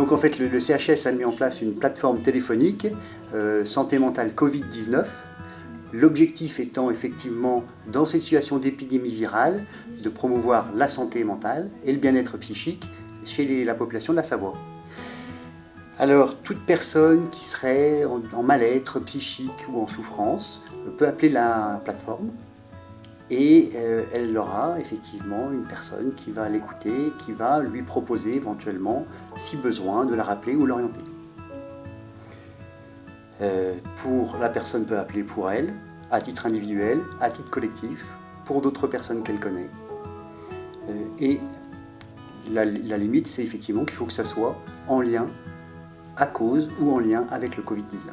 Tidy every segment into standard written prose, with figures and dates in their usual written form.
Donc en fait, le CHS a mis en place une plateforme téléphonique santé mentale Covid-19. L'objectif étant effectivement, dans cette situation d'épidémie virale, de promouvoir la santé mentale et le bien-être psychique chez la population de la Savoie. Alors, toute personne qui serait en mal-être psychique ou en souffrance peut appeler la plateforme et elle aura effectivement une personne qui va l'écouter, qui va lui proposer éventuellement, si besoin, de la rappeler ou l'orienter. La personne peut appeler pour elle, à titre individuel, à titre collectif, pour d'autres personnes qu'elle connaît. Et la limite, c'est effectivement qu'il faut que ça soit en lien, à cause ou en lien avec le Covid-19.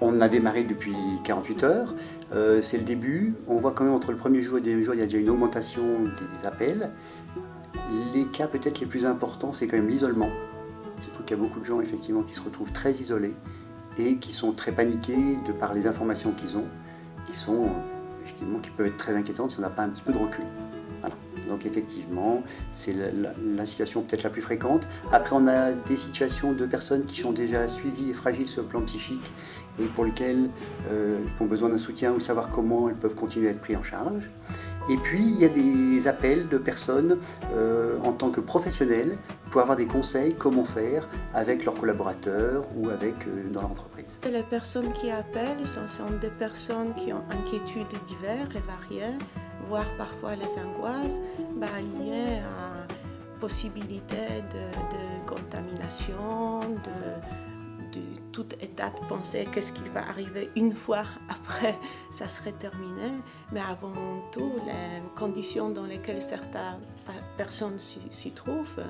On a démarré depuis 48 heures, c'est le début. On voit quand même entre le premier jour et le deuxième jour, il y a déjà une augmentation des appels. Les cas peut-être les plus importants, c'est quand même l'isolement. Surtout qu'il y a beaucoup de gens effectivement qui se retrouvent très isolés et qui sont très paniqués de par les informations qu'ils ont, qui peuvent être très inquiétantes si on n'a pas un petit peu de recul. Voilà. Donc effectivement, c'est la situation peut-être la plus fréquente. Après, on a des situations de personnes qui sont déjà suivies et fragiles sur le plan psychique et pour lesquelles qui ont besoin d'un soutien ou savoir comment elles peuvent continuer à être prises en charge. Et puis, il y a des appels de personnes en tant que professionnels pour avoir des conseils comment faire avec leurs collaborateurs ou dans l'entreprise. Les personnes qui appellent sont des personnes qui ont inquiétudes diverses et variées, voire parfois les angoisses liées à possibilité de contamination, de tout état de pensée, qu'est-ce qui va arriver une fois après, ça serait terminé. Mais avant tout, les conditions dans lesquelles certaines personnes s'y trouvent,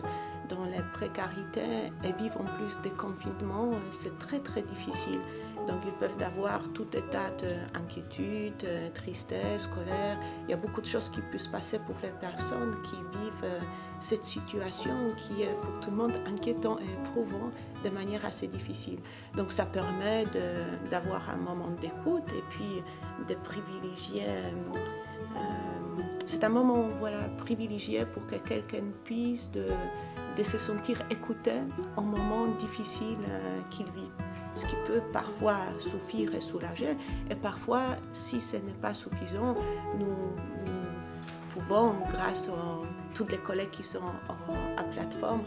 dans la précarité et vivent en plus des confinements, c'est très très difficile. Donc ils peuvent avoir tout état d'inquiétude, tristesse, colère. Il y a beaucoup de choses qui peuvent se passer pour les personnes qui vivent cette situation qui est pour tout le monde inquiétant et éprouvant de manière assez difficile. Donc ça permet d'avoir un moment d'écoute et puis de privilégier. C'est un moment privilégié pour que quelqu'un puisse de se sentir écouté en moment difficile qu'il vit. Ce qui peut parfois suffire et soulager. Et parfois, si ce n'est pas suffisant, nous pouvons, grâce à tous les collègues qui sont à plateforme,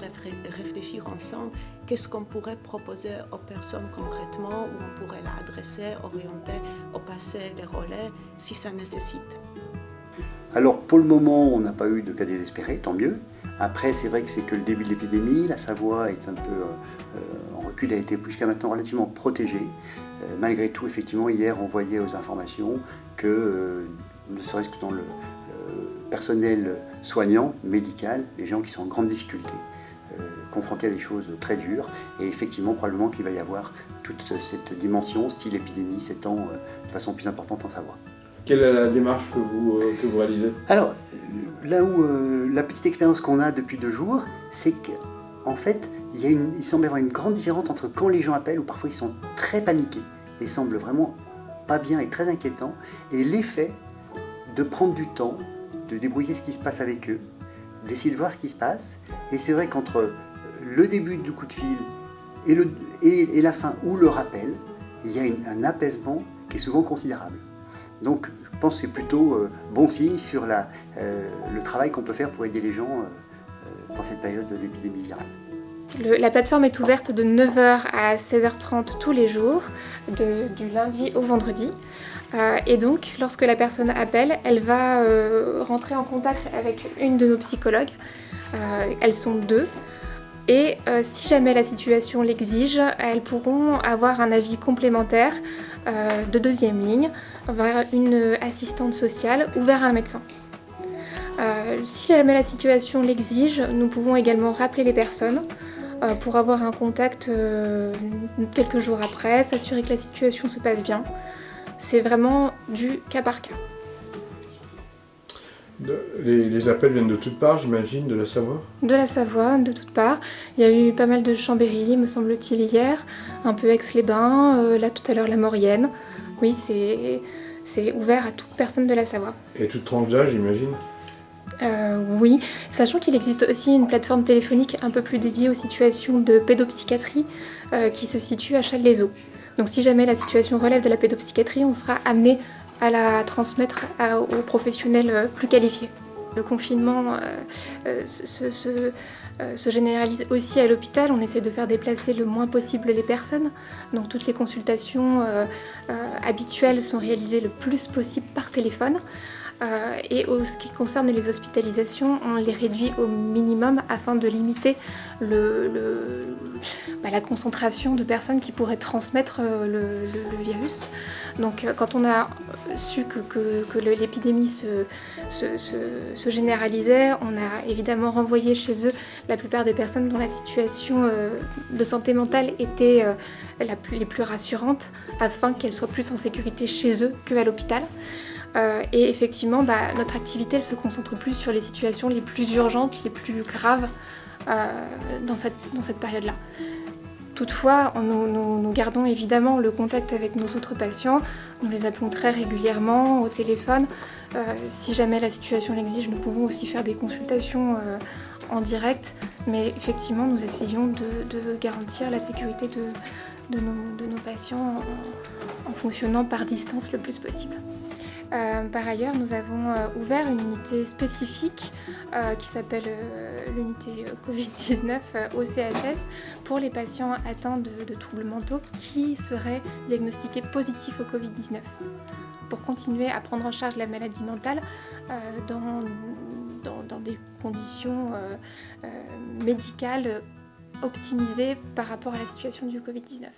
réfléchir ensemble qu'est-ce qu'on pourrait proposer aux personnes concrètement, où on pourrait l'adresser, orienter, ou passer les relais si ça nécessite. Alors pour le moment, on n'a pas eu de cas désespérés, tant mieux. Après, c'est vrai que c'est que le début de l'épidémie. La Savoie est un peu en recul, a été jusqu'à maintenant relativement protégée. Malgré tout, effectivement, hier, on voyait aux informations que, ne serait-ce que dans le personnel soignant, médical, les gens qui sont en grande difficulté, confrontés à des choses très dures. Et effectivement, probablement qu'il va y avoir toute cette dimension si l'épidémie s'étend de façon plus importante en Savoie. Quelle est la démarche que vous réalisez ? Alors, là où la petite expérience qu'on a depuis 2 jours, c'est qu'en fait, il semble y avoir une grande différence entre quand les gens appellent, où parfois ils sont très paniqués, et semblent vraiment pas bien et très inquiétants, et l'effet de prendre du temps, de débrouiller ce qui se passe avec eux, d'essayer de voir ce qui se passe. Et c'est vrai qu'entre le début du coup de fil et la fin ou le rappel, il y a un apaisement qui est souvent considérable. Donc je pense que c'est plutôt bon signe sur le travail qu'on peut faire pour aider les gens dans cette période d'épidémie virale. La plateforme est ouverte de 9h à 16h30 tous les jours, du lundi au vendredi. Et donc, lorsque la personne appelle, elle va rentrer en contact avec une de nos psychologues. Elles sont 2. Et si jamais la situation l'exige, elles pourront avoir un avis complémentaire de 2e ligne vers une assistante sociale ou vers un médecin. Si jamais la situation l'exige, nous pouvons également rappeler les personnes pour avoir un contact quelques jours après, s'assurer que la situation se passe bien. C'est vraiment du cas par cas. Les appels viennent de toutes parts, j'imagine, de la Savoie ? De la Savoie, de toutes parts. Il y a eu pas mal de Chambéry, me semble-t-il, hier, un peu Aix-les-Bains, là tout à l'heure la Maurienne. Oui, c'est ouvert à toute personne de la Savoie. Et toute tranche d'âge, j'imagine ? Oui, sachant qu'il existe aussi une plateforme téléphonique un peu plus dédiée aux situations de pédopsychiatrie qui se situe à Challes-les-Eaux. Donc si jamais la situation relève de la pédopsychiatrie, on sera amené à la transmettre aux professionnels plus qualifiés. Le confinement se généralise aussi à l'hôpital. On essaie de faire déplacer le moins possible les personnes. Donc toutes les consultations habituelles sont réalisées le plus possible par téléphone. Et ce qui concerne les hospitalisations, on les réduit au minimum afin de limiter la concentration de personnes qui pourraient transmettre le virus. Donc quand on a su que l'épidémie se généralisait, on a évidemment renvoyé chez eux la plupart des personnes dont la situation de santé mentale était les plus rassurantes, afin qu'elles soient plus en sécurité chez eux qu'à l'hôpital. Et effectivement, notre activité elle se concentre plus sur les situations les plus urgentes, les plus graves dans cette période-là. Toutefois, nous gardons évidemment le contact avec nos autres patients. Nous les appelons très régulièrement au téléphone. Si jamais la situation l'exige, nous pouvons aussi faire des consultations en direct. Mais effectivement, nous essayons de garantir la sécurité de nos patients en fonctionnant par distance le plus possible. Par ailleurs, nous avons ouvert une unité spécifique qui s'appelle l'unité Covid-19 au CHS pour les patients atteints de troubles mentaux qui seraient diagnostiqués positifs au Covid-19 pour continuer à prendre en charge la maladie mentale dans des conditions médicales optimisées par rapport à la situation du Covid-19.